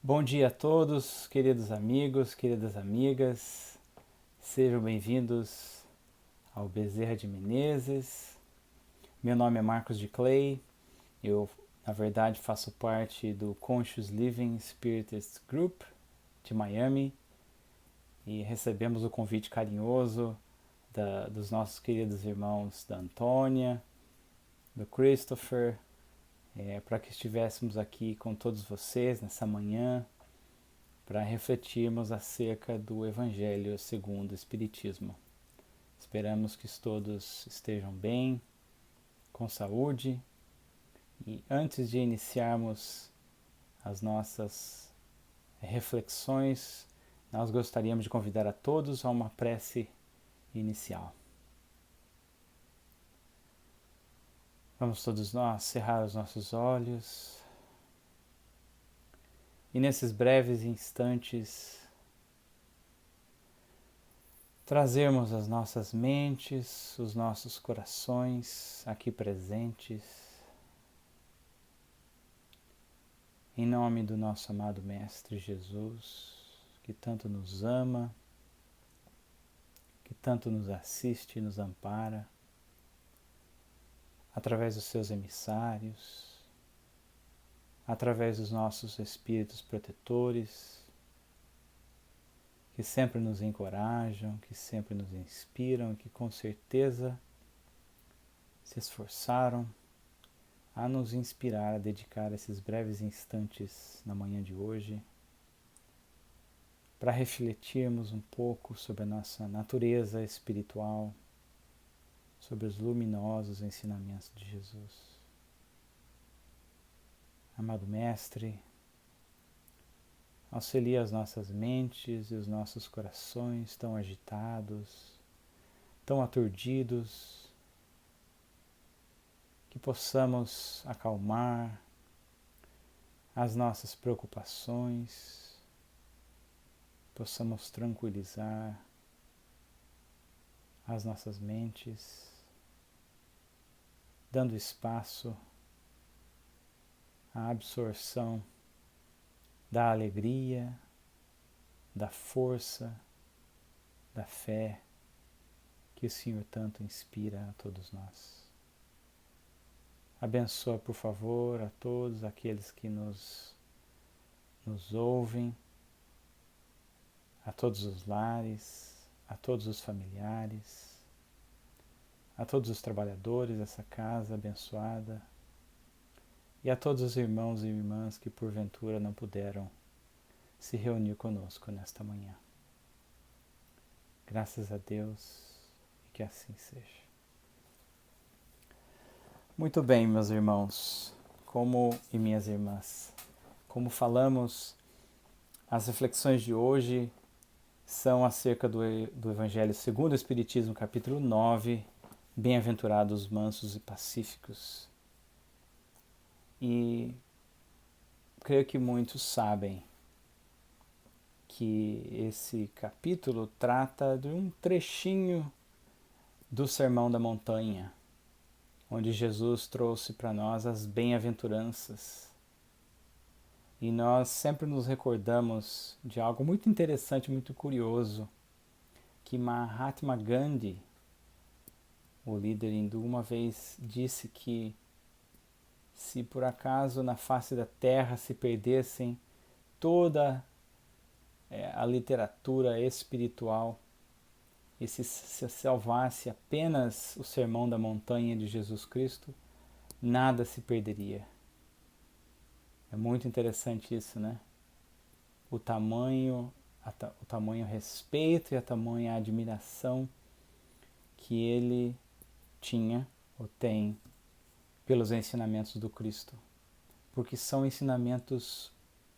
Bom dia a todos, queridos amigos, queridas amigas. Sejam bem-vindos ao Bezerra de Menezes. Meu nome é Marcos de Clay. Eu, na verdade, faço parte do Conscious Living Spiritist Group de Miami e recebemos o convite carinhoso dos nossos queridos irmãos da Antônia, do Christopher, para que estivéssemos aqui com todos vocês nessa manhã para refletirmos acerca do Evangelho segundo o Espiritismo. Esperamos que todos estejam bem, com saúde, e antes de iniciarmos as nossas reflexões, nós gostaríamos de convidar a todos a uma prece inicial. Vamos todos nós cerrar os nossos olhos e nesses breves instantes trazermos as nossas mentes, os nossos corações aqui presentes, em nome do nosso amado Mestre Jesus, que tanto nos ama, que tanto nos assiste e nos ampara, através dos seus emissários, através dos nossos espíritos protetores, que sempre nos encorajam, que sempre nos inspiram, que com certeza se esforçaram a nos inspirar a dedicar esses breves instantes na manhã de hoje para refletirmos um pouco sobre a nossa natureza espiritual, sobre os luminosos ensinamentos de Jesus. Amado Mestre, auxilia as nossas mentes e os nossos corações tão agitados, tão aturdidos, que possamos acalmar as nossas preocupações, possamos tranquilizar as nossas mentes, dando espaço à absorção da alegria, da força, da fé que o Senhor tanto inspira a todos nós. Abençoa, por favor, a todos aqueles que nos ouvem, a todos os lares, a todos os familiares, a todos os trabalhadores dessa casa abençoada e a todos os irmãos e irmãs que porventura não puderam se reunir conosco nesta manhã. Graças a Deus e que assim seja. Muito bem, meus irmãos e minhas irmãs. Como falamos, as reflexões de hoje são acerca do Evangelho segundo o Espiritismo, capítulo 9, Bem-aventurados os mansos e pacíficos. E creio que muitos sabem que esse capítulo trata de um trechinho do Sermão da Montanha, onde Jesus trouxe para nós as bem-aventuranças. E nós sempre nos recordamos de algo muito interessante, muito curioso, que Mahatma Gandhi, o líder hindu, uma vez disse que se por acaso na face da terra se perdessem toda a literatura espiritual e se salvasse apenas o Sermão da Montanha de Jesus Cristo, nada se perderia. É muito interessante isso, né? O tamanho respeito e a tamanha admiração que ele tinha ou tem pelos ensinamentos do Cristo, porque são ensinamentos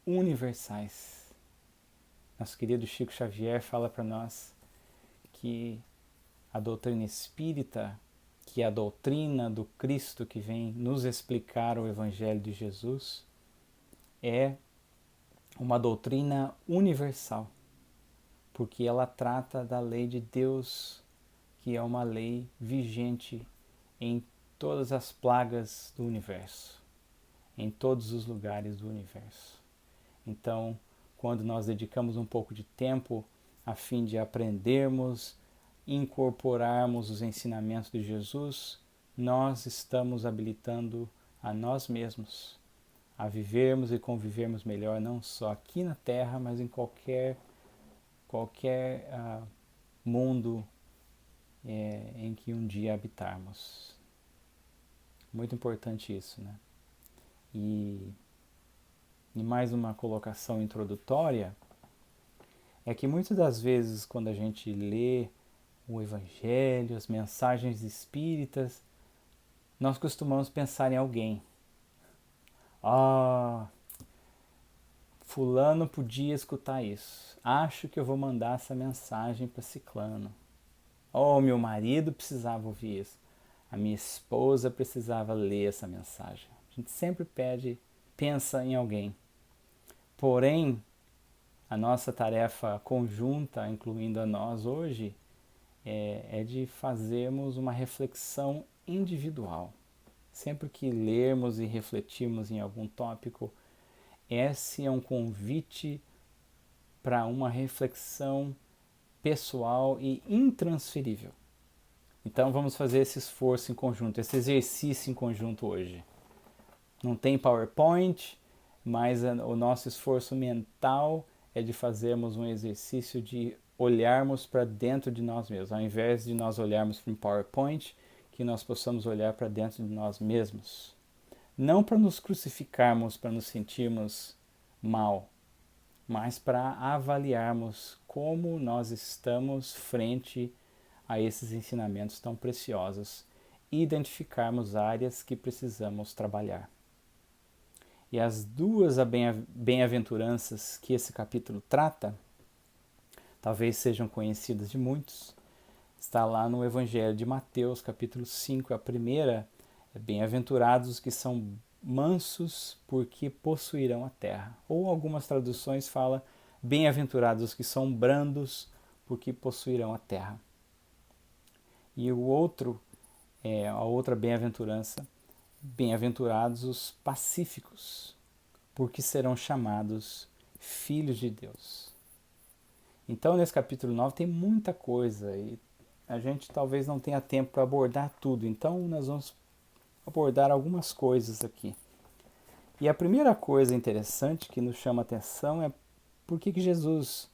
universais. Nosso querido Chico Xavier fala para nós que a doutrina espírita, que é a doutrina do Cristo que vem nos explicar o Evangelho de Jesus, é uma doutrina universal, porque ela trata da lei de Deus, que é uma lei vigente em todas as plagas do universo, em todos os lugares do universo. Então, quando nós dedicamos um pouco de tempo a fim de aprendermos, incorporarmos os ensinamentos de Jesus, nós estamos habilitando a nós mesmos a vivermos e convivermos melhor, não só aqui na Terra, mas em qualquer mundo em que um dia habitarmos. Muito importante isso, né? E mais uma colocação introdutória é que muitas das vezes quando a gente lê o Evangelho, as mensagens espíritas, nós costumamos pensar em alguém. Fulano podia escutar isso. Acho que eu vou mandar essa mensagem para ciclano. Meu marido precisava ouvir isso. A minha esposa precisava ler essa mensagem. A gente sempre pensa em alguém. Porém, a nossa tarefa conjunta, incluindo a nós hoje, é de fazermos uma reflexão individual. Sempre que lermos e refletirmos em algum tópico, esse é um convite para uma reflexão pessoal e intransferível. Então vamos fazer esse esforço em conjunto, esse exercício em conjunto hoje. Não tem PowerPoint, mas o nosso esforço mental é de fazermos um exercício de olharmos para dentro de nós mesmos. Ao invés de nós olharmos para um PowerPoint, que nós possamos olhar para dentro de nós mesmos. Não para nos crucificarmos, para nos sentirmos mal, mas para avaliarmos como nós estamos frente a esses ensinamentos tão preciosos e identificarmos áreas que precisamos trabalhar. E as duas bem-aventuranças que esse capítulo trata, talvez sejam conhecidas de muitos, está lá no Evangelho de Mateus, capítulo 5. A primeira é: bem-aventurados os que são mansos, porque possuirão a terra. Ou algumas traduções falam: bem-aventurados os que são brandos, porque possuirão a terra. E a outra bem-aventurança: bem-aventurados os pacíficos, porque serão chamados filhos de Deus. Então, nesse capítulo 9 tem muita coisa e a gente talvez não tenha tempo para abordar tudo. Então, nós vamos abordar algumas coisas aqui. E a primeira coisa interessante que nos chama a atenção é por que Jesus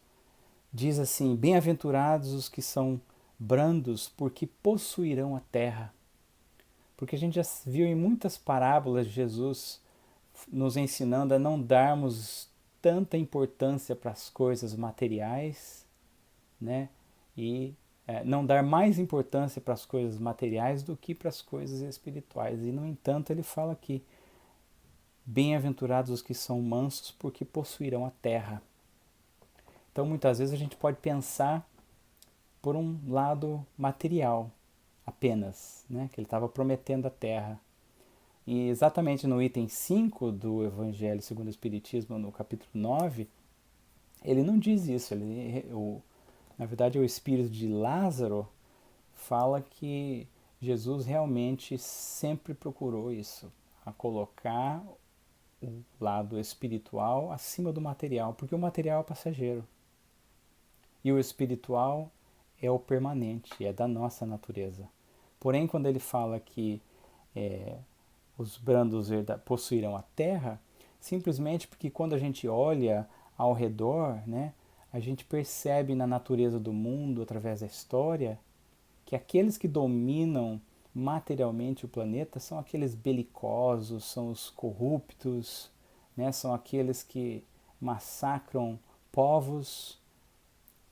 diz assim: bem-aventurados os que são brandos, porque possuirão a terra. Porque a gente já viu em muitas parábolas de Jesus nos ensinando a não darmos tanta importância para as coisas materiais, né? E não dar mais importância para as coisas materiais do que para as coisas espirituais. E, no entanto, ele fala aqui: bem-aventurados os que são mansos, porque possuirão a terra. Então, muitas vezes a gente pode pensar por um lado material apenas, né? Que ele estava prometendo a terra. E exatamente no item 5 do Evangelho segundo o Espiritismo, no capítulo 9, ele não diz isso. Na verdade, o espírito de Lázaro fala que Jesus realmente sempre procurou isso, a colocar o lado espiritual acima do material, porque o material é passageiro e o espiritual é o permanente, é da nossa natureza. Porém, quando ele fala que os brandos possuirão a terra, simplesmente porque quando a gente olha ao redor, né, a gente percebe na natureza do mundo, através da história, que aqueles que dominam materialmente o planeta são aqueles belicosos, são os corruptos, né, são aqueles que massacram povos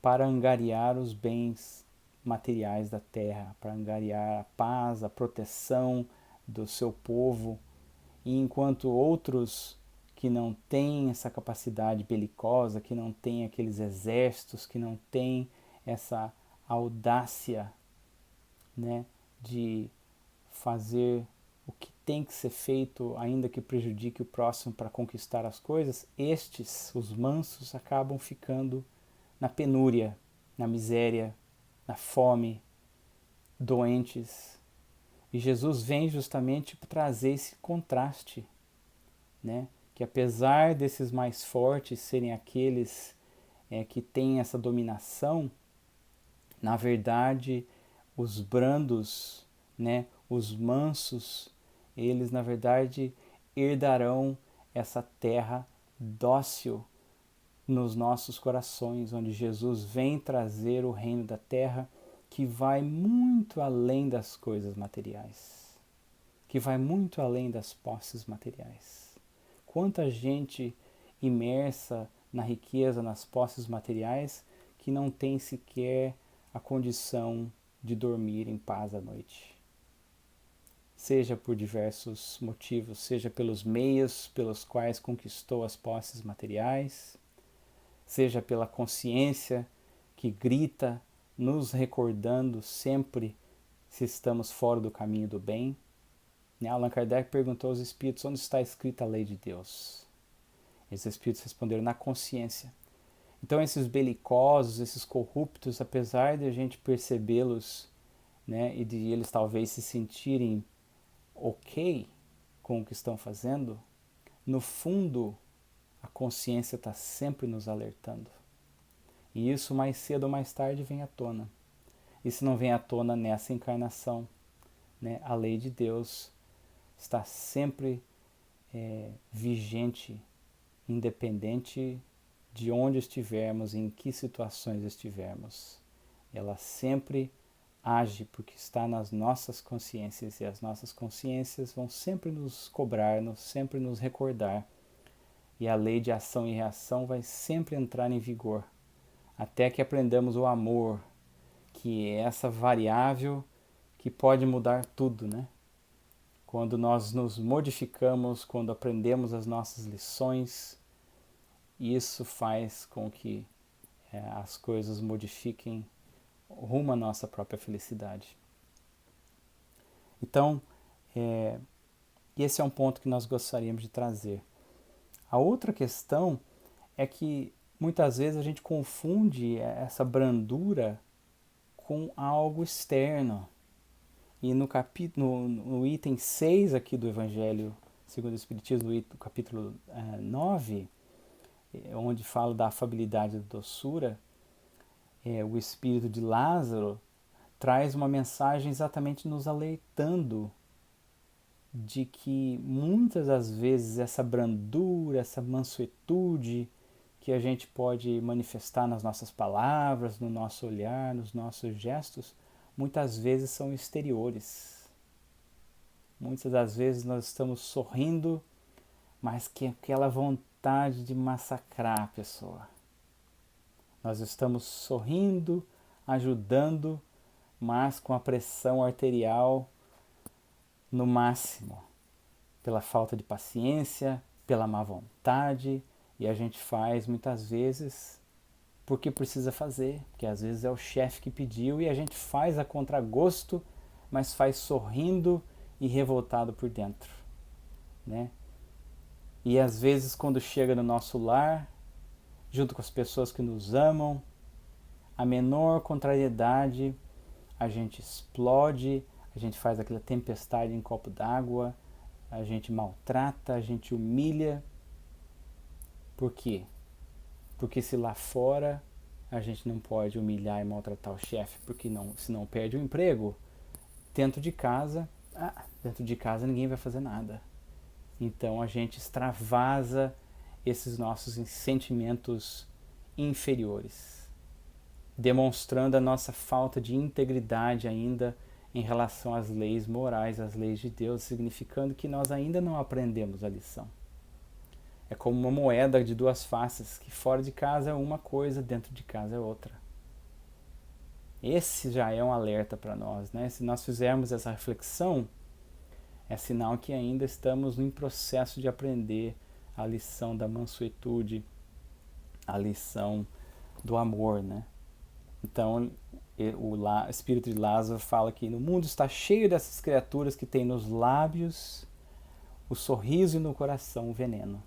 para angariar os bens materiais da terra, para angariar a paz, a proteção do seu povo. E enquanto outros que não têm essa capacidade belicosa, que não têm aqueles exércitos, que não têm essa audácia, né, de fazer o que tem que ser feito, ainda que prejudique o próximo para conquistar as coisas, estes, os mansos, acabam ficando na penúria, na miséria, na fome, doentes. E Jesus vem justamente para trazer esse contraste, né? que apesar desses mais fortes serem aqueles que têm essa dominação, na verdade, os brandos, né, os mansos, eles na verdade herdarão essa terra dócil nos nossos corações, onde Jesus vem trazer o reino da terra que vai muito além das coisas materiais, que vai muito além das posses materiais. Quanta gente imersa na riqueza, nas posses materiais, que não tem sequer a condição de dormir em paz à noite. Seja por diversos motivos, seja pelos meios pelos quais conquistou as posses materiais, seja pela consciência que grita, nos recordando sempre se estamos fora do caminho do bem. Allan Kardec perguntou aos espíritos onde está escrita a lei de Deus. Esses espíritos responderam na consciência. Então esses belicosos, esses corruptos, apesar de a gente percebê-los, né, e de eles talvez se sentirem ok com o que estão fazendo, no fundo a consciência está sempre nos alertando. E isso mais cedo ou mais tarde vem à tona. E se não vem à tona nessa encarnação, né, a lei de Deus está sempre vigente, independente de onde estivermos, em que situações estivermos. Ela sempre age porque está nas nossas consciências, e as nossas consciências vão sempre nos cobrar, sempre nos recordar. E a lei de ação e reação vai sempre entrar em vigor, até que aprendamos o amor, que é essa variável que pode mudar tudo, né? Quando nós nos modificamos, quando aprendemos as nossas lições, isso faz com que as coisas modifiquem rumo à nossa própria felicidade. Então, esse é um ponto que nós gostaríamos de trazer. A outra questão é que muitas vezes a gente confunde essa brandura com algo externo. E no item 6 aqui do Evangelho segundo o Espiritismo, no capítulo 9, onde fala da afabilidade e da doçura, o espírito de Lázaro traz uma mensagem exatamente nos alertando de que muitas das vezes essa brandura, essa mansuetude que a gente pode manifestar nas nossas palavras, no nosso olhar, nos nossos gestos, muitas vezes são exteriores. Muitas das vezes nós estamos sorrindo, mas que aquela vontade de massacrar a pessoa. Nós estamos sorrindo, ajudando, mas com a pressão arterial no máximo, pela falta de paciência, pela má vontade, e a gente faz muitas vezes porque precisa fazer, porque às vezes é o chefe que pediu e a gente faz a contragosto, mas faz sorrindo e revoltado por dentro, né? E às vezes quando chega no nosso lar, junto com as pessoas que nos amam, a menor contrariedade, a gente explode, a gente faz aquela tempestade em copo d'água, a gente maltrata, a gente humilha. Por quê? Porque se lá fora a gente não pode humilhar e maltratar o chefe, porque senão perde o emprego, dentro de casa ninguém vai fazer nada. Então a gente extravasa esses nossos sentimentos inferiores, demonstrando a nossa falta de integridade ainda em relação às leis morais, às leis de Deus, significando que nós ainda não aprendemos a lição. É como uma moeda de duas faces, que fora de casa é uma coisa, dentro de casa é outra. Esse já é um alerta para nós, né? Se nós fizermos essa reflexão, é sinal que ainda estamos em processo de aprender a lição da mansuetude, a lição do amor, né? Então, o espírito de Lázaro fala que no mundo está cheio dessas criaturas que têm nos lábios o sorriso e no coração o veneno,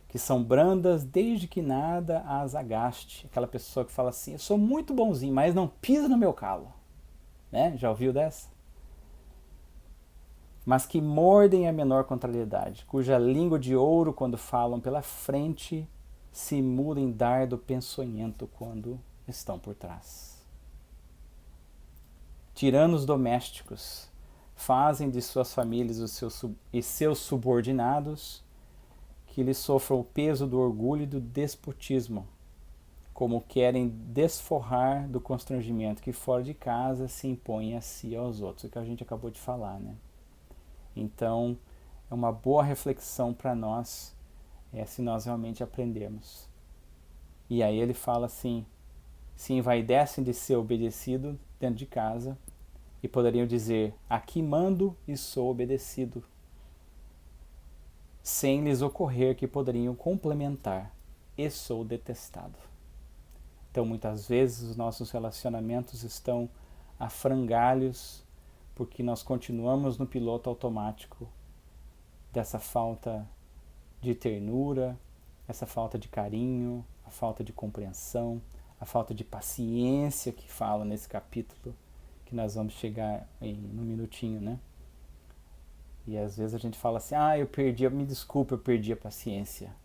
que são brandas desde que nada as agaste. Aquela pessoa que fala assim, eu sou muito bonzinho, mas não pisa no meu calo, né? Já ouviu dessa? mas que mordem a menor contrariedade, cuja língua de ouro, quando falam pela frente, se muda em dardo peçonhento quando estão por trás. Tiranos domésticos fazem de suas famílias e seus subordinados que lhes sofram o peso do orgulho e do despotismo, como querem desforrar do constrangimento que fora de casa se impõe a si e aos outros, o que a gente acabou de falar, né? Então, é uma boa reflexão para nós, se nós realmente aprendermos. E aí ele fala assim, se envaidecem de ser obedecido dentro de casa, e poderiam dizer, aqui mando e sou obedecido, sem lhes ocorrer que poderiam complementar, e sou detestado. Então, muitas vezes, os nossos relacionamentos estão a frangalhos, porque nós continuamos no piloto automático dessa falta de ternura, essa falta de carinho, a falta de compreensão, a falta de paciência que fala nesse capítulo, que nós vamos chegar aí num minutinho, né? E às vezes a gente fala assim, me desculpa, eu perdi a paciência.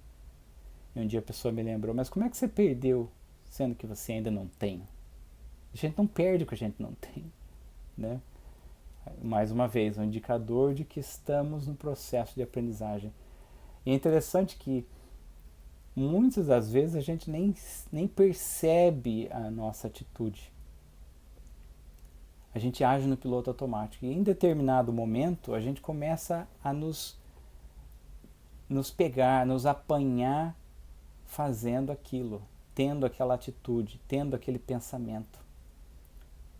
E um dia a pessoa me lembrou, mas como é que você perdeu, sendo que você ainda não tem? A gente não perde o que a gente não tem, né? Mais uma vez, um indicador de que estamos no processo de aprendizagem. E é interessante que muitas das vezes a gente nem percebe a nossa atitude. A gente age no piloto automático. E em determinado momento a gente começa a nos pegar, nos apanhar fazendo aquilo, tendo aquela atitude, tendo aquele pensamento,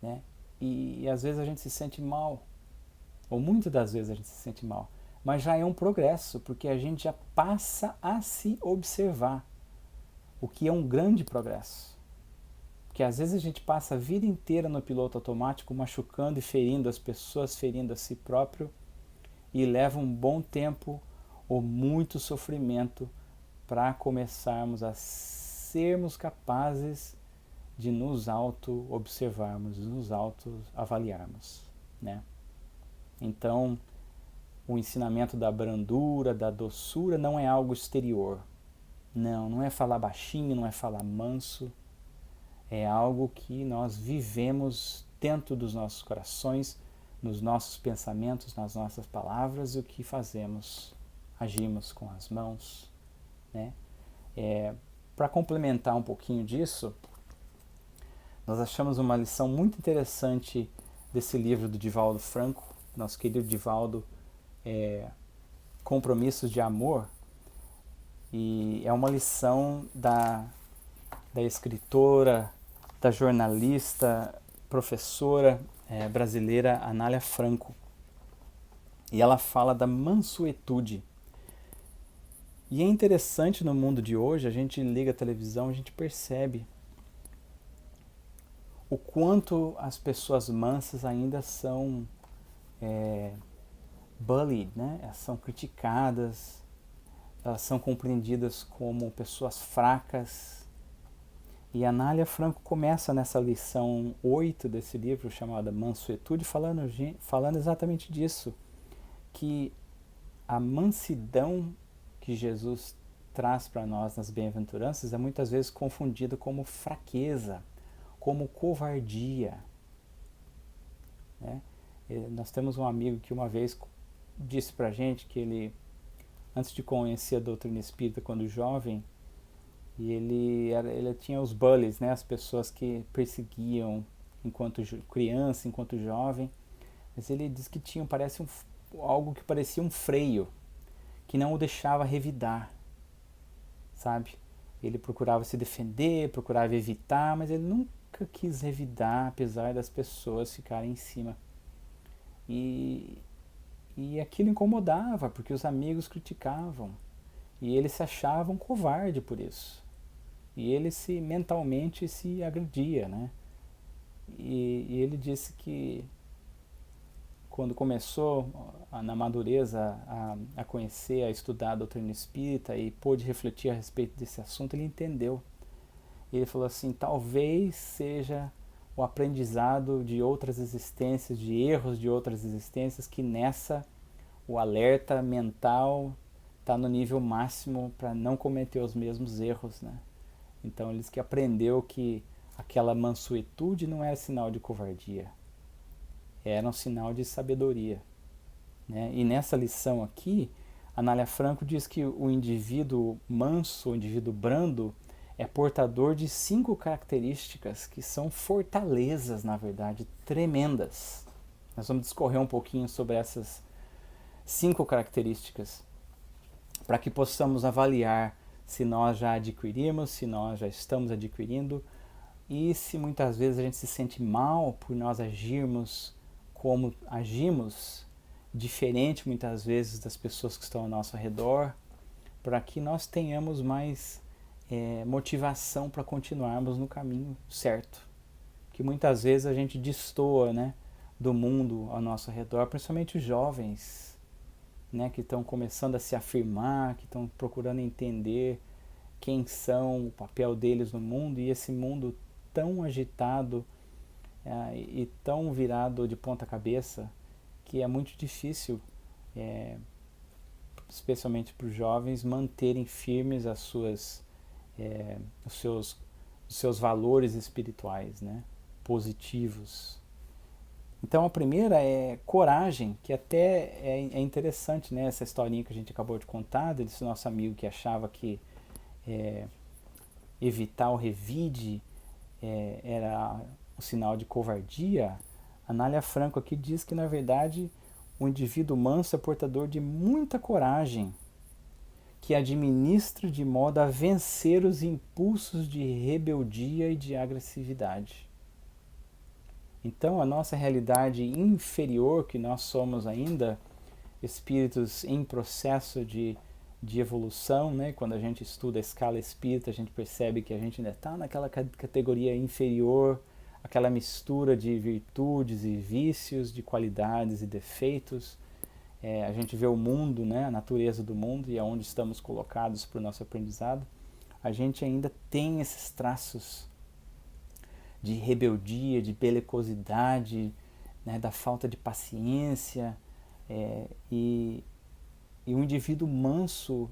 né? E às vezes a gente se sente mal, ou muitas das vezes a gente se sente mal, mas já é um progresso, porque a gente já passa a se observar, o que é um grande progresso. Porque às vezes a gente passa a vida inteira no piloto automático, machucando e ferindo as pessoas, ferindo a si próprio, e leva um bom tempo ou muito sofrimento para começarmos a sermos capazes de nos auto-observarmos, nos auto-avaliarmos, né? Então, o ensinamento da brandura, da doçura, não é algo exterior. Não é falar baixinho, não é falar manso. É algo que nós vivemos dentro dos nossos corações, nos nossos pensamentos, nas nossas palavras, e o que fazemos, agimos com as mãos, né? Para complementar um pouquinho disso, nós achamos uma lição muito interessante desse livro do Divaldo Franco, nosso querido Divaldo, Compromissos de Amor, e é uma lição da escritora, da jornalista, professora brasileira Anália Franco. E ela fala da mansuetude. E é interessante no mundo de hoje, a gente liga a televisão, a gente percebe o quanto as pessoas mansas ainda são bullied, né? Elas são criticadas, elas são compreendidas como pessoas fracas. E a Anália Franco começa nessa lição 8 desse livro, chamada Mansuetude, falando exatamente disso, que a mansidão que Jesus traz para nós nas bem-aventuranças é muitas vezes confundida como fraqueza, como covardia, né? Nós temos um amigo que uma vez disse para a gente que ele, antes de conhecer a doutrina espírita quando jovem, e ele tinha os bullies, né, as pessoas que perseguiam enquanto criança, enquanto jovem, mas ele disse que tinha algo que parecia um freio, que não o deixava revidar, sabe? Ele procurava se defender, procurava evitar, mas ele nunca quis revidar, apesar das pessoas ficarem em cima. E aquilo incomodava, porque os amigos criticavam, e ele se achava um covarde por isso. E ele mentalmente se agredia, né? E ele disse que quando começou na madureza a conhecer, a estudar a doutrina espírita e pôde refletir a respeito desse assunto, ele entendeu. Ele falou assim, talvez seja o aprendizado de outras existências, de erros de outras existências, que nessa o alerta mental está no nível máximo para não cometer os mesmos erros, né? Então eles que aprendeu que aquela mansuetude não era sinal de covardia, era um sinal de sabedoria, né? E nessa lição aqui, Anália Franco diz que o indivíduo manso, o indivíduo brando, é portador de 5 características que são fortalezas, na verdade, tremendas. Nós vamos discorrer um pouquinho sobre essas 5 características para que possamos avaliar se nós já adquirimos, se nós já estamos adquirindo e se muitas vezes a gente se sente mal por nós agirmos como agimos, diferente muitas vezes das pessoas que estão ao nosso redor, para que nós tenhamos mais motivação para continuarmos no caminho certo. Que muitas vezes a gente destoa, né, do mundo ao nosso redor, principalmente os jovens, né, que estão começando a se afirmar, que estão procurando entender quem são, o papel deles no mundo, e esse mundo tão agitado e tão virado de ponta cabeça que é muito difícil, especialmente para os jovens, manterem firmes os seus valores espirituais, né, positivos. Então a primeira é coragem, que até é interessante, né, essa historinha que a gente acabou de contar, desse nosso amigo que achava que evitar o revide era um sinal de covardia. Anália Franco aqui diz que, na verdade, o indivíduo manso é portador de muita coragem, que administra de modo a vencer os impulsos de rebeldia e de agressividade. Então, a nossa realidade inferior, que nós somos ainda espíritos em processo de evolução, né? Quando a gente estuda a escala espírita, a gente percebe que a gente ainda está naquela categoria inferior, aquela mistura de virtudes e vícios, de qualidades e defeitos. A gente vê o mundo, né? A natureza do mundo e aonde estamos colocados para o nosso aprendizado. A gente ainda tem esses traços de rebeldia, de belicosidade, né? Da falta de paciência, e o indivíduo manso,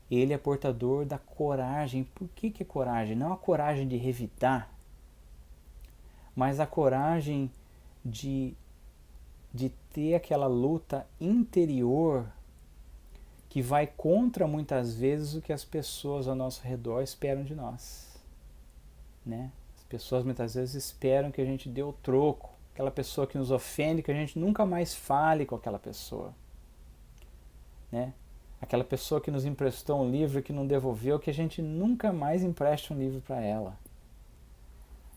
ele é portador da coragem. Por que é coragem? Não a coragem de revidar, mas a coragem de ter aquela luta interior que vai contra muitas vezes o que as pessoas ao nosso redor esperam de nós, né? As pessoas muitas vezes esperam que a gente dê o troco, aquela pessoa que nos ofende, que a gente nunca mais fale com aquela pessoa, né? Aquela pessoa que nos emprestou um livro que não devolveu, que a gente nunca mais empreste um livro para ela.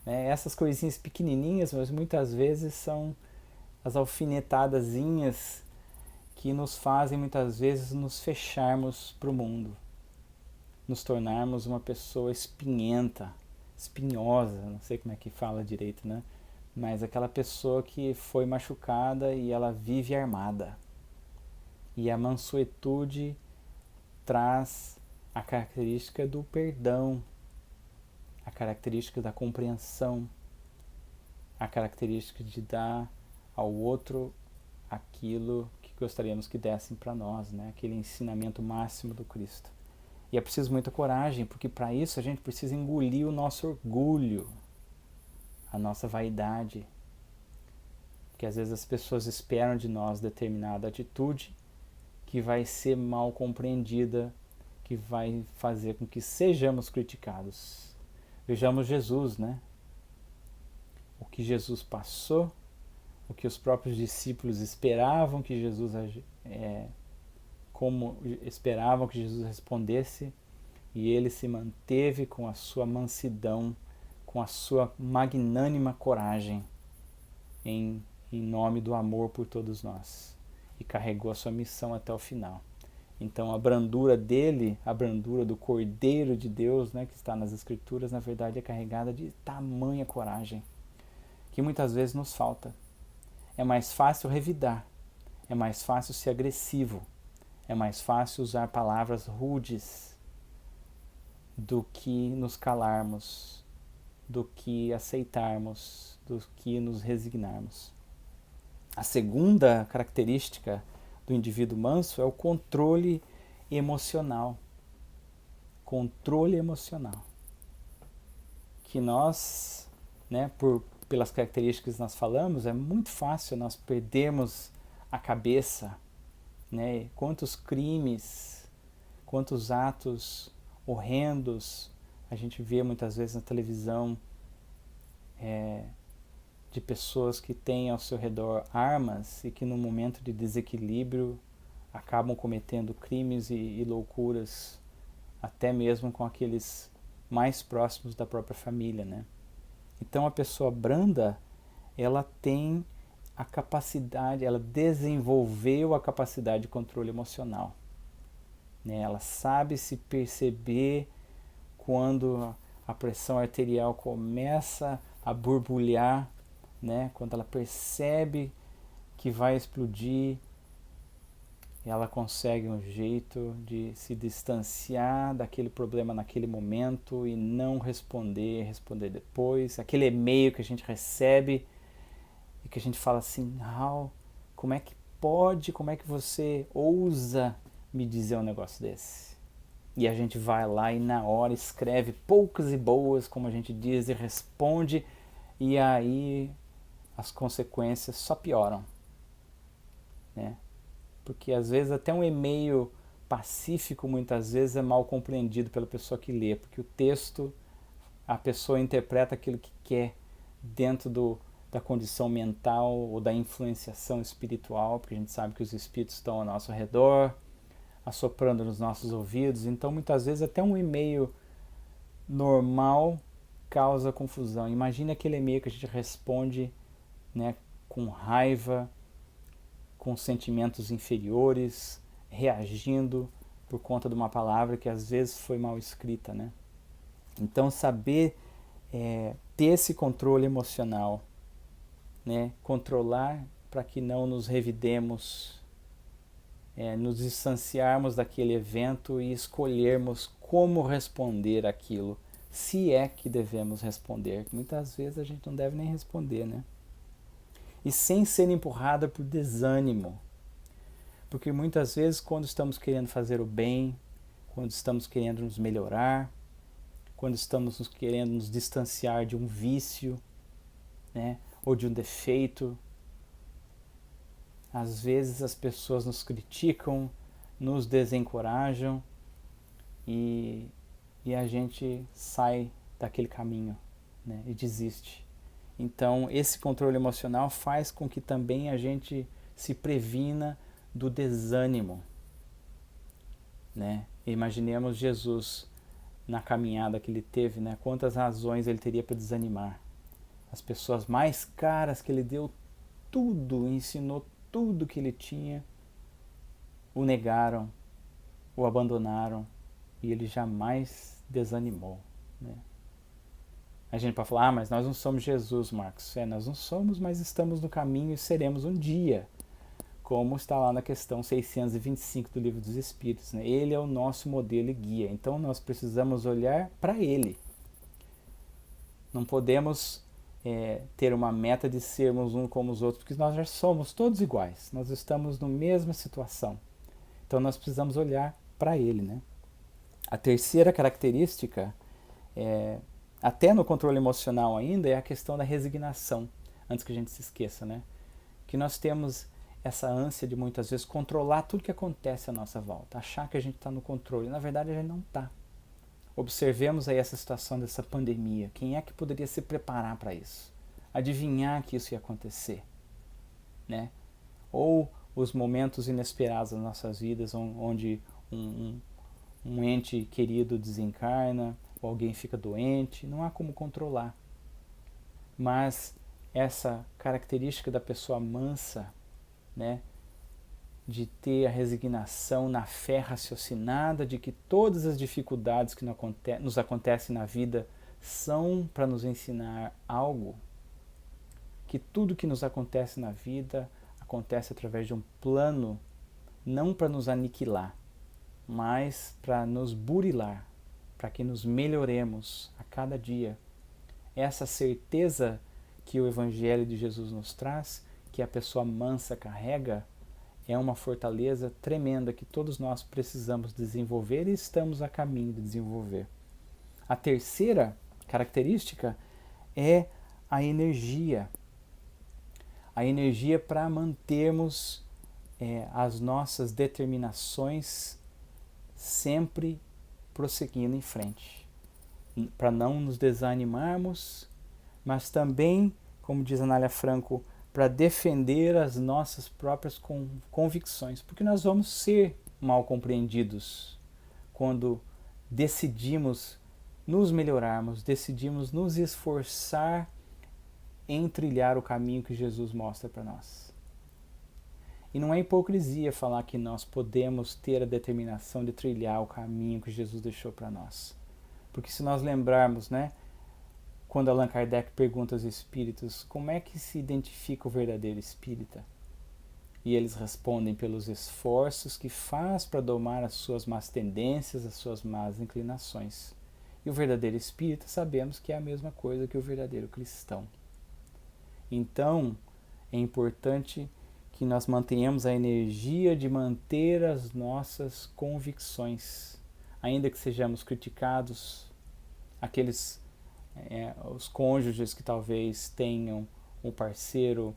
Essas coisinhas pequenininhas, mas muitas vezes são as alfinetadazinhas que nos fazem muitas vezes nos fecharmos para o mundo, nos tornarmos uma pessoa espinhenta, espinhosa, não sei como é que fala direito, né? Mas aquela pessoa que foi machucada e ela vive armada. E a mansuetude traz a característica do perdão, a característica da compreensão, a característica de dar ao outro aquilo que gostaríamos que dessem para nós, né? Aquele ensinamento máximo do Cristo. E é preciso muita coragem, porque para isso a gente precisa engolir o nosso orgulho, a nossa vaidade. Porque às vezes as pessoas esperam de nós determinada atitude que vai ser mal compreendida, que vai fazer com que sejamos criticados. Vejamos Jesus, né? O que Jesus passou, o que os próprios discípulos esperavam que Jesus como esperavam que Jesus respondesse, e ele se manteve com a sua mansidão, com a sua magnânima coragem, em nome do amor por todos nós, e carregou a sua missão até o final. Então a brandura dele, a brandura do Cordeiro de Deus, né, que está nas Escrituras, na verdade é carregada de tamanha coragem, que muitas vezes nos falta. É mais fácil revidar, é mais fácil ser agressivo, é mais fácil usar palavras rudes do que nos calarmos, do que aceitarmos, do que nos resignarmos. A segunda característica do do indivíduo manso é o controle emocional. Controle emocional. Que nós, né, pelas características que nós falamos, é muito fácil nós perdermos a cabeça, né? Quantos crimes, quantos atos horrendos a gente vê muitas vezes na televisão, de pessoas que têm ao seu redor armas e que no momento de desequilíbrio acabam cometendo crimes e loucuras, até mesmo com aqueles mais próximos da própria família, né? Então a pessoa branda, ela tem a capacidade, ela desenvolveu a capacidade de controle emocional, né? Ela sabe se perceber quando a pressão arterial começa a borbulhar, né? Quando ela percebe que vai explodir, ela consegue um jeito de se distanciar daquele problema naquele momento e não responder depois. Aquele e-mail que a gente recebe e que a gente fala assim, como é que pode, como é que você ousa me dizer um negócio desse? E a gente vai lá e na hora escreve poucas e boas, como a gente diz, e responde, e aí as consequências só pioram, né? Porque às vezes até um e-mail pacífico muitas vezes é mal compreendido pela pessoa que lê, porque o texto, a pessoa interpreta aquilo que quer dentro da condição mental ou da influenciação espiritual, porque a gente sabe que os espíritos estão ao nosso redor, assoprando nos nossos ouvidos, então muitas vezes até um e-mail normal causa confusão. Imagine aquele e-mail que a gente responde, né, com raiva, com sentimentos inferiores, reagindo por conta de uma palavra que às vezes foi mal escrita, né? Então saber ter esse controle emocional, né? Controlar para que não nos revidemos, nos distanciarmos daquele evento e escolhermos como responder aquilo, se é que devemos responder. Muitas vezes a gente não deve nem responder, né? E sem ser empurrada por desânimo. Porque muitas vezes quando estamos querendo fazer o bem, quando estamos querendo nos melhorar, quando estamos querendo nos distanciar de um vício, né, ou de um defeito, às vezes as pessoas nos criticam, nos desencorajam e a gente sai daquele caminho, né, e desiste. Então, esse controle emocional faz com que também a gente se previna do desânimo, né? Imaginemos Jesus na caminhada que ele teve, né? Quantas razões ele teria para desanimar. As pessoas mais caras que ele deu tudo, ensinou tudo que ele tinha, o negaram, o abandonaram e ele jamais desanimou, né? A gente pode falar, mas nós não somos Jesus, Marcos. Nós não somos, mas estamos no caminho e seremos um dia, como está lá na questão 625 do Livro dos Espíritos, né? Ele é o nosso modelo e guia, então nós precisamos olhar para ele. Não podemos ter uma meta de sermos um como os outros, porque nós já somos todos iguais, nós estamos na mesma situação. Então nós precisamos olhar para ele, né? A terceira característica até no controle emocional ainda, é a questão da resignação, antes que a gente se esqueça, né? Que nós temos essa ânsia de muitas vezes controlar tudo que acontece à nossa volta, achar que a gente está no controle, na verdade a gente não está. Observemos aí essa situação dessa pandemia, quem é que poderia se preparar para isso? Adivinhar que isso ia acontecer, né? Ou os momentos inesperados das nossas vidas, onde um ente querido desencarna, ou alguém fica doente, não há como controlar. Mas essa característica da pessoa mansa, né, de ter a resignação na fé raciocinada de que todas as dificuldades que nos acontecem na vida são para nos ensinar algo, que tudo que nos acontece na vida acontece através de um plano, não para nos aniquilar, mas para nos burilar, para que nos melhoremos a cada dia. Essa certeza que o Evangelho de Jesus nos traz, que a pessoa mansa carrega, é uma fortaleza tremenda que todos nós precisamos desenvolver e estamos a caminho de desenvolver. A terceira característica é a energia. A energia para mantermos as nossas determinações sempre prosseguindo em frente. Para não nos desanimarmos, mas também, como diz Anália Franco, para defender as nossas próprias convicções, porque nós vamos ser mal compreendidos quando decidimos nos melhorarmos, decidimos nos esforçar em trilhar o caminho que Jesus mostra para nós. E não é hipocrisia falar que nós podemos ter a determinação de trilhar o caminho que Jesus deixou para nós. Porque se nós lembrarmos, quando Allan Kardec pergunta aos espíritos como é que se identifica o verdadeiro espírita, e eles respondem pelos esforços que faz para domar as suas más tendências, as suas más inclinações. E o verdadeiro espírita sabemos que é a mesma coisa que o verdadeiro cristão. Então, é importante que nós mantenhamos a energia de manter as nossas convicções, ainda que sejamos criticados, os cônjuges que talvez tenham um parceiro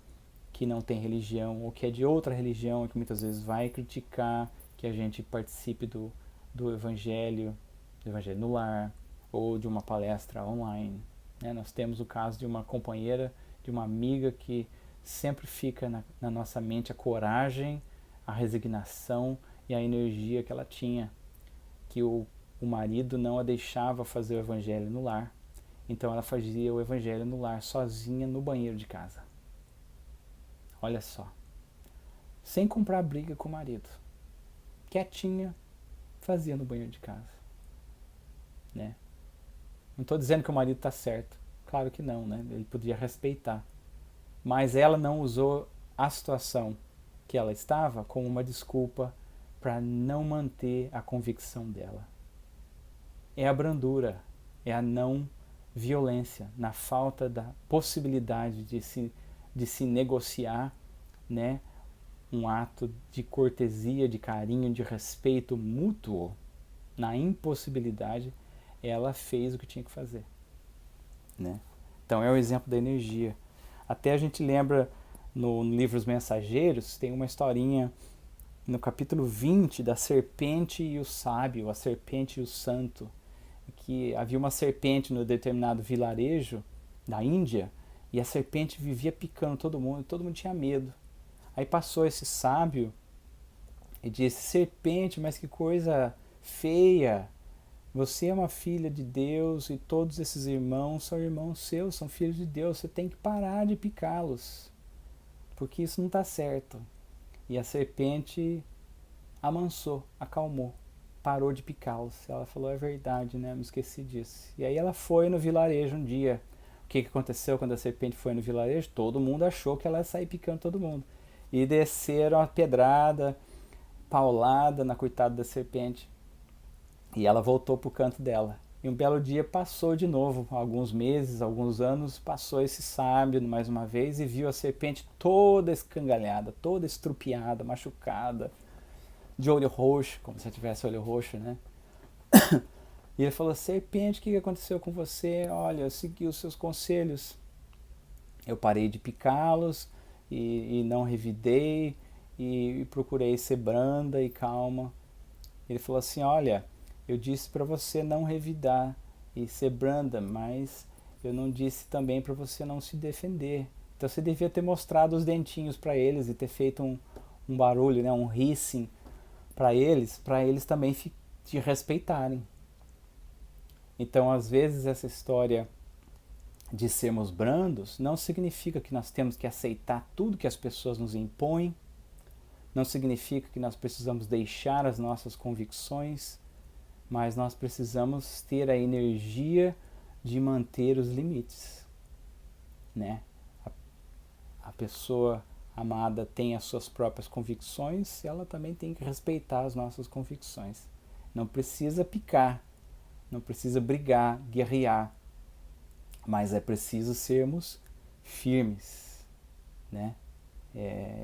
que não tem religião ou que é de outra religião, que muitas vezes vai criticar que a gente participe do evangelho no lar ou de uma palestra online. Nós temos o caso de uma companheira, de uma amiga que sempre fica na nossa mente a coragem, a resignação e a energia que ela tinha, que o marido não a deixava fazer o evangelho no lar, então ela fazia o evangelho no lar sozinha no banheiro de casa. Olha só, sem comprar briga com o marido, quietinha, fazia no banheiro de casa. Não estou dizendo que o marido está certo, claro que não, ele podia respeitar, mas ela não usou a situação que ela estava como uma desculpa para não manter a convicção dela. É a brandura, é a não violência, na falta da possibilidade de se negociar, um ato de cortesia, de carinho, de respeito mútuo. Na impossibilidade, ela fez o que tinha que fazer. Então é o exemplo da energia. Até a gente lembra no livro Os Mensageiros, tem uma historinha no capítulo 20 da serpente e o sábio, a serpente e o santo, que havia uma serpente no determinado vilarejo da Índia e a serpente vivia picando todo mundo tinha medo. Aí passou esse sábio e disse: serpente, mas que coisa feia, você é uma filha de Deus e todos esses irmãos são irmãos seus, são filhos de Deus, você tem que parar de picá-los, porque isso não está certo. E a serpente amansou, acalmou, parou de picá-los. Ela falou: é verdade, me esqueci disso. E aí ela foi no vilarejo um dia. O que aconteceu quando a serpente foi no vilarejo? Todo mundo achou que ela ia sair picando todo mundo. E desceram a pedrada, paulada na coitada da serpente. E ela voltou para o canto dela. E um belo dia passou de novo, alguns meses, alguns anos, passou esse sábio mais uma vez e viu a serpente toda escangalhada, toda estrupiada, machucada, de olho roxo, como se tivesse olho roxo, E ele falou: serpente, o que aconteceu com você? Olha, eu segui os seus conselhos. Eu parei de picá-los e não revidei e procurei ser branda e calma. Ele falou assim: olha, eu disse para você não revidar e ser branda, mas eu não disse também para você não se defender. Então você devia ter mostrado os dentinhos para eles e ter feito um barulho, um hissing para eles também te respeitarem. Então, às vezes, essa história de sermos brandos não significa que nós temos que aceitar tudo que as pessoas nos impõem, não significa que nós precisamos deixar as nossas convicções, mas nós precisamos ter a energia de manter os limites. A pessoa amada tem as suas próprias convicções, ela também tem que respeitar as nossas convicções. Não precisa picar, não precisa brigar, guerrear, mas é preciso sermos firmes,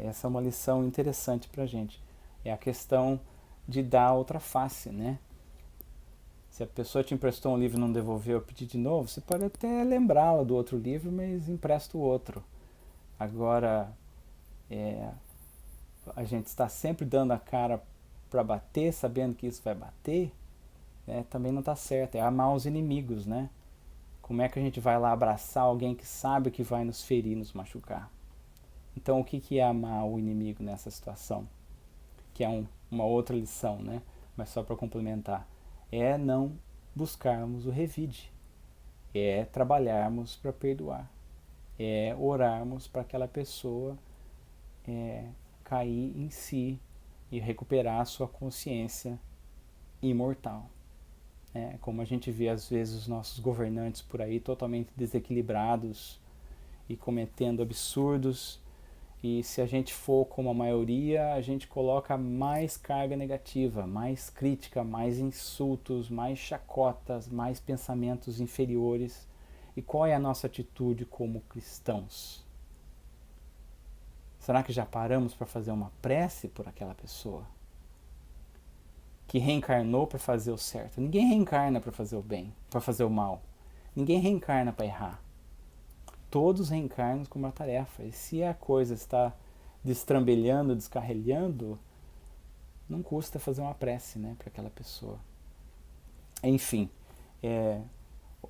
Essa é uma lição interessante para a gente. É a questão de dar outra face, né? Se a pessoa te emprestou um livro e não devolveu, pedir de novo, você pode até lembrá-la do outro livro, mas empresta o outro. Agora, a gente está sempre dando a cara para bater, sabendo que isso vai bater, também não está certo. É amar os inimigos, né? Como é que a gente vai lá abraçar alguém que sabe que vai nos ferir, nos machucar? Então, o que é amar o inimigo nessa situação? Que é uma outra lição, né? Mas só para complementar. É não buscarmos o revide. É trabalharmos para perdoar. É orarmos para aquela pessoa cair em si e recuperar a sua consciência imortal. Como a gente vê às vezes os nossos governantes por aí totalmente desequilibrados e cometendo absurdos, e se a gente for como a maioria, a gente coloca mais carga negativa, mais crítica, mais insultos, mais chacotas, mais pensamentos inferiores. E qual é a nossa atitude como cristãos? Será que já paramos para fazer uma prece por aquela pessoa que reencarnou para fazer o certo? Ninguém reencarna para fazer o bem, para fazer o mal. Ninguém reencarna para errar. Todos reencarnam com uma tarefa. E se a coisa está destrambelhando, descarrilhando, não custa fazer uma prece, né, para aquela pessoa. Enfim,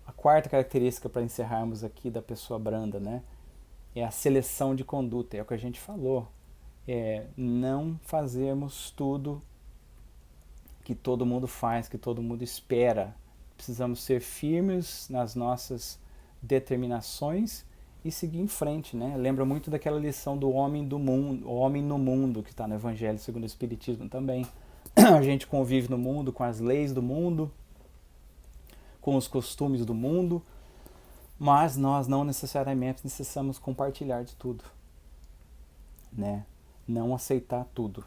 a quarta característica para encerrarmos aqui da pessoa branda, né, é a seleção de conduta. É o que a gente falou. Não fazermos tudo que todo mundo faz, que todo mundo espera. Precisamos ser firmes nas nossas determinações e seguir em frente, né? Lembra muito daquela lição do homem do mundo, o homem no mundo, que está no Evangelho segundo o Espiritismo também. A gente convive no mundo com as leis do mundo, com os costumes do mundo, mas nós não necessariamente necessitamos compartilhar de tudo, né? Não aceitar tudo.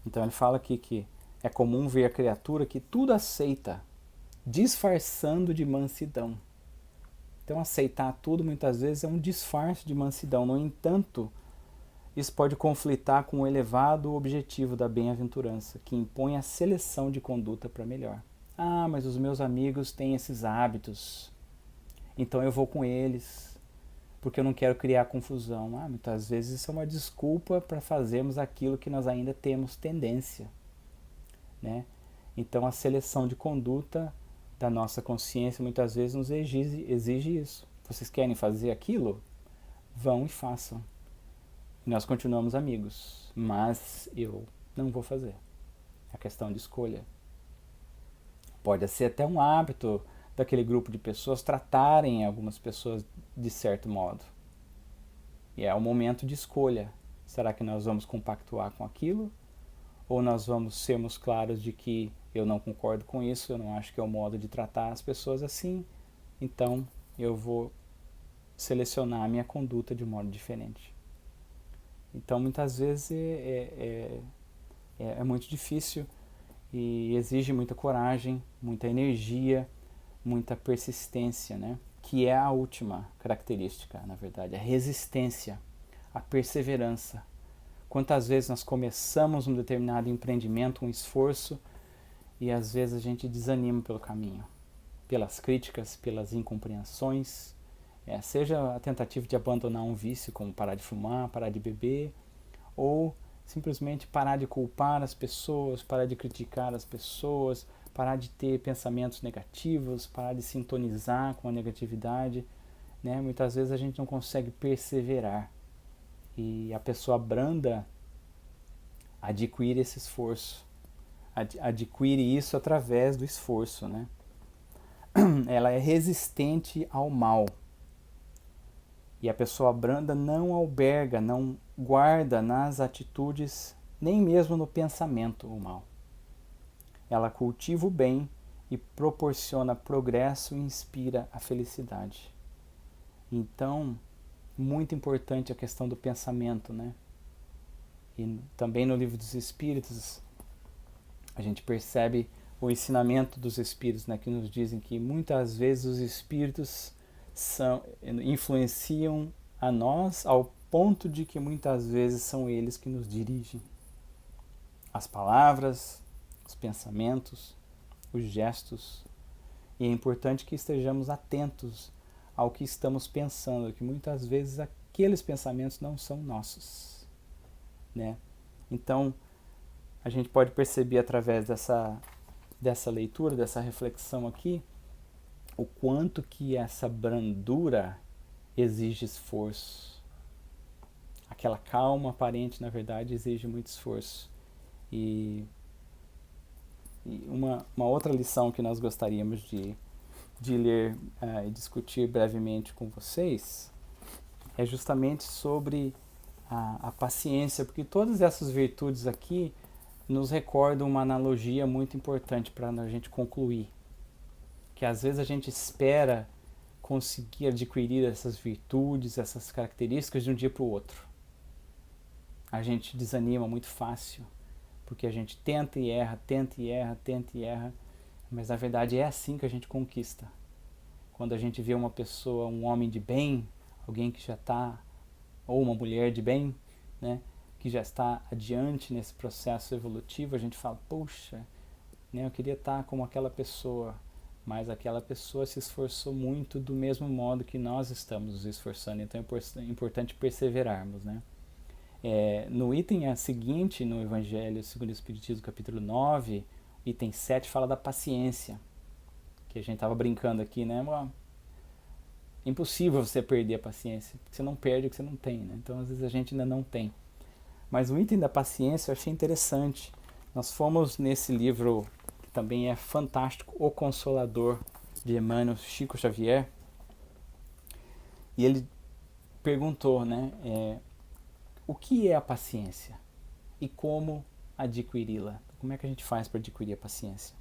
Então ele fala aqui que é comum ver a criatura que tudo aceita, disfarçando de mansidão. Então aceitar tudo muitas vezes é um disfarce de mansidão. No entanto, isso pode conflitar com o elevado objetivo da bem-aventurança, que impõe a seleção de conduta para melhor. Ah, mas os meus amigos têm esses hábitos, então eu vou com eles, porque eu não quero criar confusão. Muitas vezes isso é uma desculpa para fazermos aquilo que nós ainda temos tendência, né? Então a seleção de conduta da nossa consciência muitas vezes nos exige isso. Vocês querem fazer aquilo? Vão e façam. E nós continuamos amigos, mas eu não vou fazer. É a questão de escolha. Pode ser até um hábito daquele grupo de pessoas tratarem algumas pessoas de certo modo. E é o momento de escolha. Será que nós vamos compactuar com aquilo? Ou nós vamos sermos claros de que eu não concordo com isso, eu não acho que é o modo de tratar as pessoas assim, então eu vou selecionar a minha conduta de um modo diferente. Então muitas vezes é muito difícil e exige muita coragem, muita energia, muita persistência, né? Que é a última característica, na verdade, a resistência, a perseverança. Quantas vezes nós começamos um determinado empreendimento, um esforço, e às vezes a gente desanima pelo caminho, pelas críticas, pelas incompreensões, seja a tentativa de abandonar um vício, como parar de fumar, parar de beber, ou simplesmente parar de culpar as pessoas, parar de criticar as pessoas, parar de ter pensamentos negativos, parar de sintonizar com a negatividade, né? Muitas vezes a gente não consegue perseverar. E a pessoa branda adquire esse esforço, adquire isso através do esforço, né? Ela é resistente ao mal. E a pessoa branda não alberga, não guarda nas atitudes, nem mesmo no pensamento, o mal. Ela cultiva o bem e proporciona progresso e inspira a felicidade. Então, muito importante a questão do pensamento, né? E também no Livro dos Espíritos, a gente percebe o ensinamento dos Espíritos, né? Que nos dizem que muitas vezes os Espíritos influenciam a nós ao ponto de que muitas vezes são eles que nos dirigem. As palavras, os pensamentos, os gestos. E é importante que estejamos atentos ao que estamos pensando, que muitas vezes aqueles pensamentos não são nossos, né? Então, a gente pode perceber através dessa leitura, dessa reflexão aqui, o quanto que essa brandura exige esforço. Aquela calma aparente, na verdade, exige muito esforço. E uma outra lição que nós gostaríamos de ler e discutir brevemente com vocês é justamente sobre a paciência, porque todas essas virtudes aqui nos recordam uma analogia muito importante para a gente concluir. Que às vezes a gente espera conseguir adquirir essas virtudes, essas características de um dia para o outro. A gente desanima muito fácil, porque a gente tenta e erra, mas na verdade é assim que a gente conquista. Quando a gente vê uma pessoa, um homem de bem, alguém que já está, ou uma mulher de bem, né, que já está adiante nesse processo evolutivo, a gente fala, poxa, né, eu queria estar como aquela pessoa, mas aquela pessoa se esforçou muito do mesmo modo que nós estamos nos esforçando, então é importante perseverarmos, né? No item seguinte, no Evangelho segundo o Espiritismo, capítulo 9, item 7, fala da paciência, que a gente estava brincando aqui, né? Impossível você perder a paciência, porque você não perde o que você não tem, né? Então, às vezes, a gente ainda não tem. Mas o item da paciência eu achei interessante. Nós fomos nesse livro, que também é fantástico, O Consolador, de Emmanuel Chico Xavier, e ele perguntou, né? O que é a paciência e como adquiri-la? Como é que a gente faz para adquirir a paciência?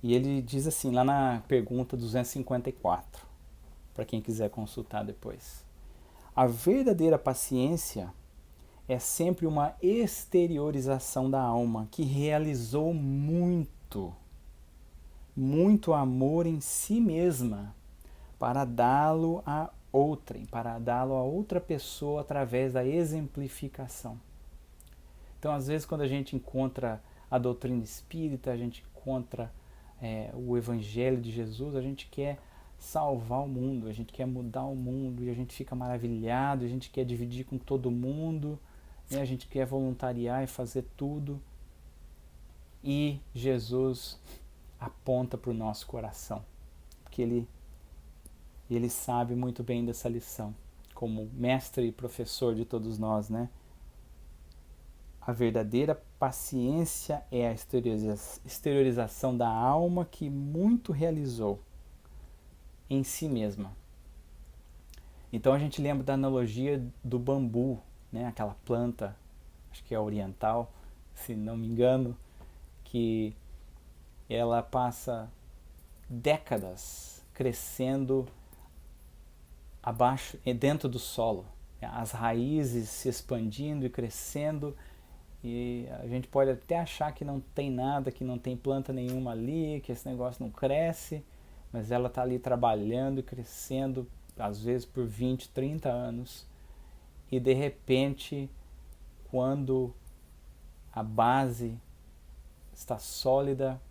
E ele diz assim, lá na pergunta 254, para quem quiser consultar depois. A verdadeira paciência é sempre uma exteriorização da alma que realizou muito amor em si mesma para dá-lo a outrem, para dá-lo a outra pessoa através da exemplificação. Então, às vezes, quando a gente encontra a doutrina espírita, a gente encontra o Evangelho de Jesus, a gente quer salvar o mundo, a gente quer mudar o mundo, e a gente fica maravilhado, a gente quer dividir com todo mundo, né? A gente quer voluntariar e fazer tudo. E Jesus aponta para o nosso coração, porque ele sabe muito bem dessa lição, como mestre e professor de todos nós, né? A verdadeira paciência é a exteriorização da alma que muito realizou em si mesma. Então a gente lembra da analogia do bambu, né? Aquela planta, acho que é oriental, se não me engano, que ela passa décadas crescendo abaixo, dentro do solo, as raízes se expandindo e crescendo, e a gente pode até achar que não tem nada, que não tem planta nenhuma ali, que esse negócio não cresce, mas ela está ali trabalhando e crescendo, às vezes por 20, 30 anos, e de repente, quando a base está sólida,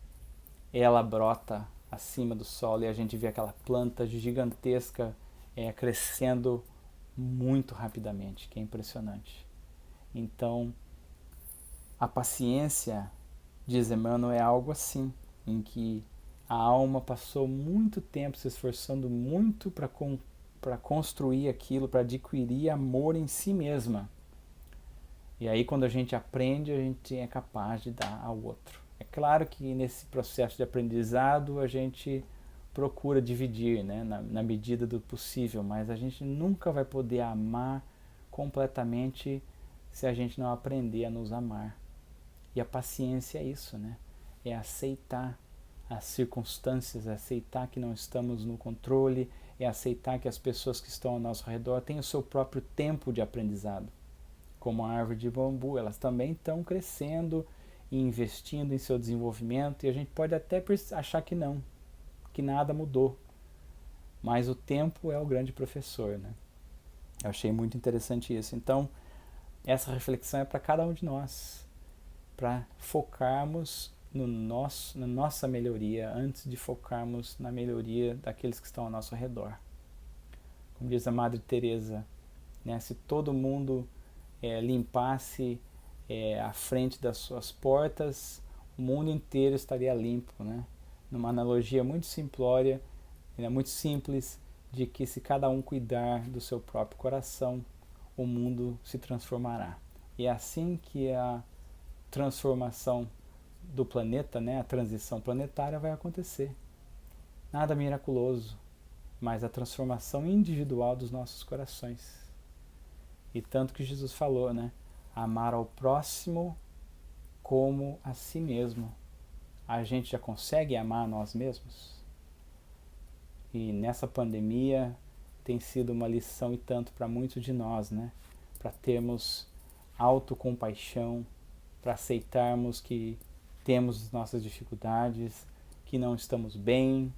ela brota acima do solo e a gente vê aquela planta gigantesca crescendo muito rapidamente, que é impressionante. Então, a paciência, diz Emmanuel, é algo assim, em que a alma passou muito tempo se esforçando muito para construir aquilo, para adquirir amor em si mesma. E aí, quando a gente aprende, a gente é capaz de dar ao outro. É claro que nesse processo de aprendizado a gente procura dividir, né, na medida do possível, mas a gente nunca vai poder amar completamente se a gente não aprender a nos amar. E a paciência é isso, né? É aceitar as circunstâncias, é aceitar que não estamos no controle, é aceitar que as pessoas que estão ao nosso redor têm o seu próprio tempo de aprendizado. Como a árvore de bambu, elas também estão crescendo e investindo em seu desenvolvimento, e a gente pode até achar que não, que nada mudou. Mas o tempo é o grande professor, né? Eu achei muito interessante isso. Então, essa reflexão é para cada um de nós, para focarmos na nossa melhoria antes de focarmos na melhoria daqueles que estão ao nosso redor. Como diz a Madre Teresa, né, se todo mundo limpasse a frente das suas portas, o mundo inteiro estaria limpo, né? Numa analogia muito simplória, muito simples, de que se cada um cuidar do seu próprio coração, o mundo se transformará. E é assim que a transformação do planeta, né, a transição planetária vai acontecer. Nada miraculoso, mas a transformação individual dos nossos corações. E tanto que Jesus falou, né, amar ao próximo como a si mesmo. A gente já consegue amar a nós mesmos? E nessa pandemia tem sido uma lição e tanto para muitos de nós, né? Para termos autocompaixão, para aceitarmos que temos nossas dificuldades, que não estamos bem,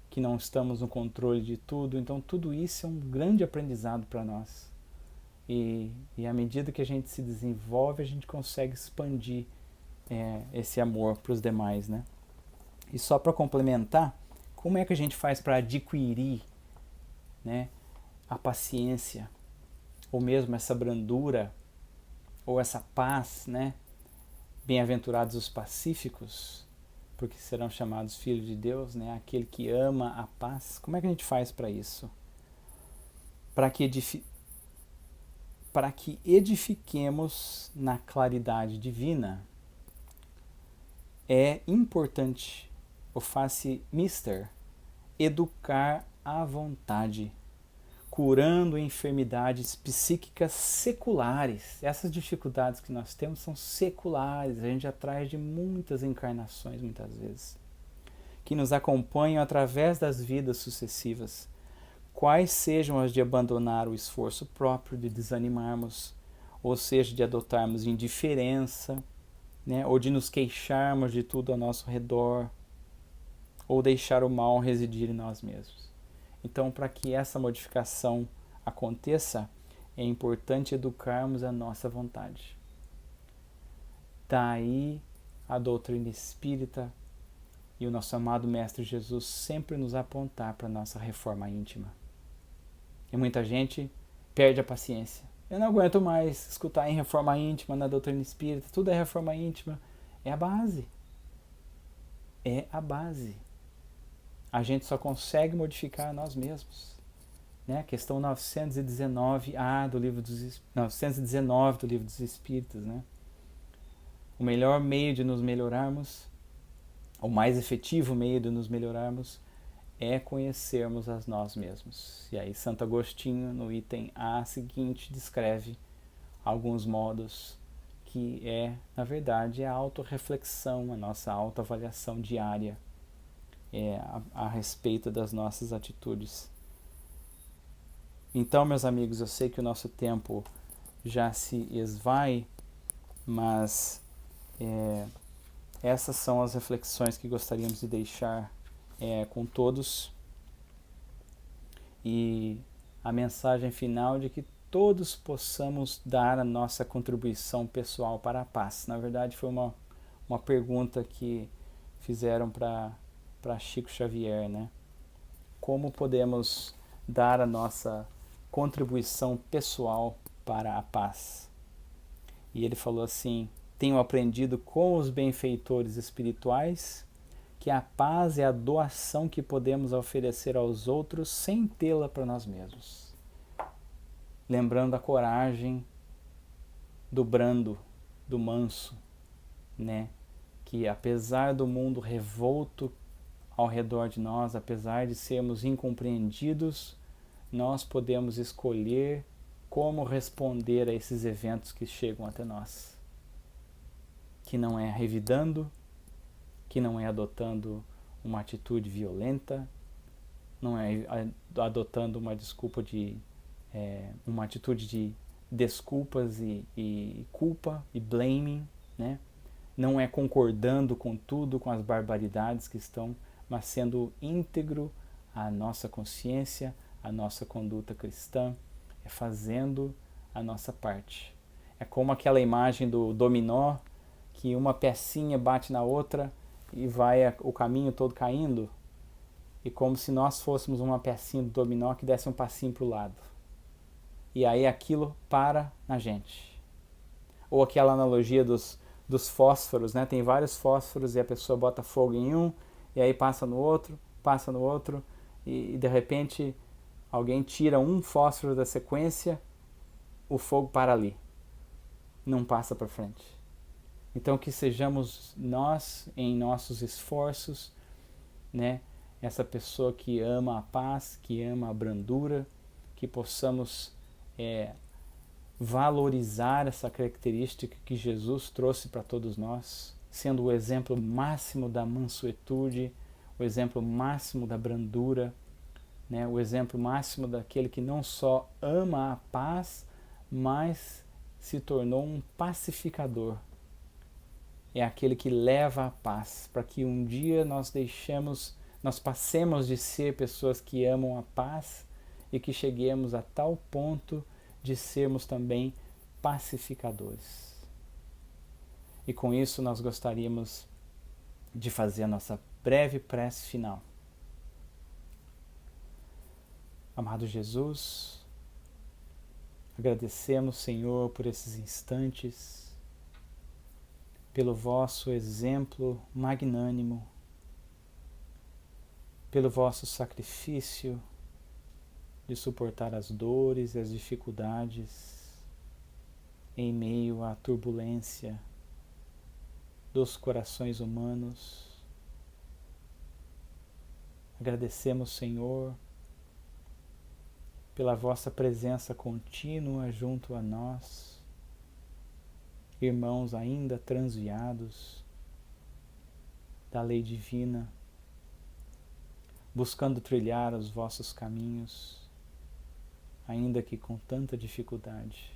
que não estamos no controle de tudo. Então tudo isso é um grande aprendizado para nós. E à medida que a gente se desenvolve, a gente consegue expandir esse amor para os demais, né? E só para complementar, como é que a gente faz para adquirir, né, a paciência, ou mesmo essa brandura, ou essa paz, né? Bem-aventurados os pacíficos, porque serão chamados filhos de Deus, né? Aquele que ama a paz. Como é que a gente faz para isso? Para que edifiquemos na claridade divina, é importante, o face mister, educar à vontade, curando enfermidades psíquicas seculares. Essas dificuldades que nós temos são seculares, a gente atrás de muitas encarnações, muitas vezes, que nos acompanham através das vidas sucessivas, quais sejam as de abandonar o esforço próprio, de desanimarmos, ou seja, de adotarmos indiferença, né, ou de nos queixarmos de tudo ao nosso redor, ou deixar o mal residir em nós mesmos. Então, para que essa modificação aconteça, é importante educarmos a nossa vontade. Daí a doutrina espírita e o nosso amado Mestre Jesus sempre nos apontar para a nossa reforma íntima. E muita gente perde a paciência. Eu não aguento mais escutar em reforma íntima, na doutrina espírita, tudo é reforma íntima. É a base. É a base. A gente só consegue modificar nós mesmos. Né? Questão 919A do livro dos 919 do livro dos Espíritos, né? O melhor meio de nos melhorarmos, o mais efetivo meio de nos melhorarmos, é conhecermos a nós mesmos. E aí Santo Agostinho, no item A seguinte, descreve alguns modos que na verdade, a autorreflexão, a nossa autoavaliação diária a respeito das nossas atitudes. Então, meus amigos, eu sei que o nosso tempo já se esvai, mas essas são as reflexões que gostaríamos de deixar com todos, e a mensagem final de que todos possamos dar a nossa contribuição pessoal para a paz. Na verdade, foi uma pergunta que fizeram para Chico Xavier, né? Como podemos dar a nossa contribuição pessoal para a paz? E ele falou assim: tenho aprendido com os benfeitores espirituais que a paz é a doação que podemos oferecer aos outros sem tê-la para nós mesmos. Lembrando a coragem do brando, do manso, né? Que apesar do mundo revolto ao redor de nós, apesar de sermos incompreendidos, nós podemos escolher como responder a esses eventos que chegam até nós. Que não é revidando, que não é adotando uma atitude violenta, não é adotando uma atitude de desculpas e culpa e blaming, né? Não é concordando com tudo, com as barbaridades que estão, mas sendo íntegro à nossa consciência, a nossa conduta cristã, é fazendo a nossa parte. É como aquela imagem do dominó, que uma pecinha bate na outra e vai o caminho todo caindo, e como se nós fôssemos uma pecinha do dominó que desse um passinho para o lado. E aí aquilo para na gente. Ou aquela analogia dos fósforos, né? Tem vários fósforos e a pessoa bota fogo em um, e aí passa no outro, e de repente alguém tira um fósforo da sequência, o fogo para ali, não passa para frente. Então que sejamos nós, em nossos esforços, né, essa pessoa que ama a paz, que ama a brandura, que possamos valorizar essa característica que Jesus trouxe para todos nós, sendo o exemplo máximo da mansuetude, o exemplo máximo da brandura, né, o exemplo máximo daquele que não só ama a paz, mas se tornou um pacificador. É aquele que leva a paz, para que um dia nós passemos de ser pessoas que amam a paz e que cheguemos a tal ponto de sermos também pacificadores. E com isso nós gostaríamos de fazer a nossa breve prece final. Amado Jesus, agradecemos, Senhor, por esses instantes, pelo vosso exemplo magnânimo, pelo vosso sacrifício de suportar as dores e as dificuldades em meio à turbulência dos corações humanos. Agradecemos, Senhor, pela vossa presença contínua junto a nós, irmãos ainda transviados da lei divina, buscando trilhar os vossos caminhos, ainda que com tanta dificuldade.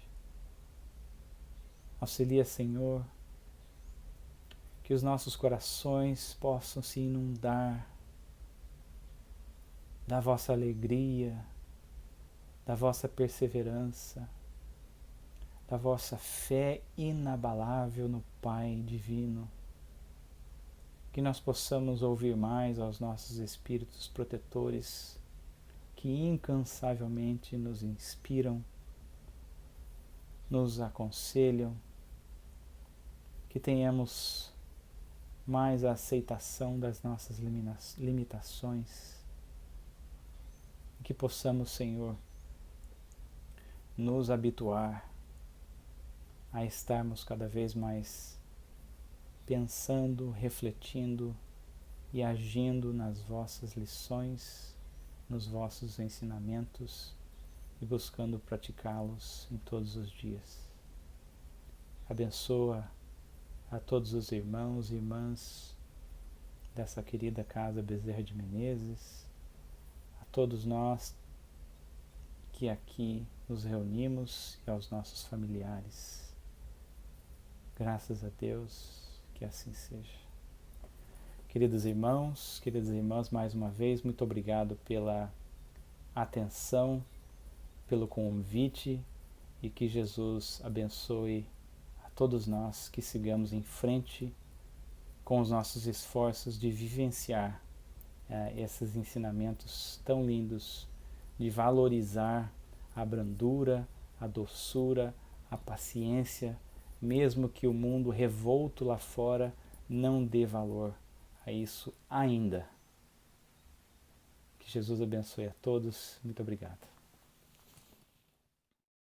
Auxilia, Senhor, que os nossos corações possam se inundar da vossa alegria, da vossa perseverança, da vossa fé inabalável no Pai Divino. Que nós possamos ouvir mais aos nossos espíritos protetores, que incansavelmente nos inspiram, nos aconselham, que tenhamos mais a aceitação das nossas limitações, e que possamos, Senhor, nos habituar a estarmos cada vez mais pensando, refletindo e agindo nas vossas lições, nos vossos ensinamentos e buscando praticá-los em todos os dias. Abençoa a todos os irmãos e irmãs dessa querida Casa Bezerra de Menezes, a todos nós que aqui nos reunimos e aos nossos familiares. Graças a Deus, que assim seja. Queridos irmãos, queridas irmãs, mais uma vez, muito obrigado pela atenção, pelo convite, e que Jesus abençoe a todos nós, que sigamos em frente com os nossos esforços de vivenciar esses ensinamentos tão lindos, de valorizar a brandura, a doçura, a paciência, mesmo que o mundo revolto lá fora não dê valor a isso ainda. Que Jesus abençoe a todos. Muito obrigado.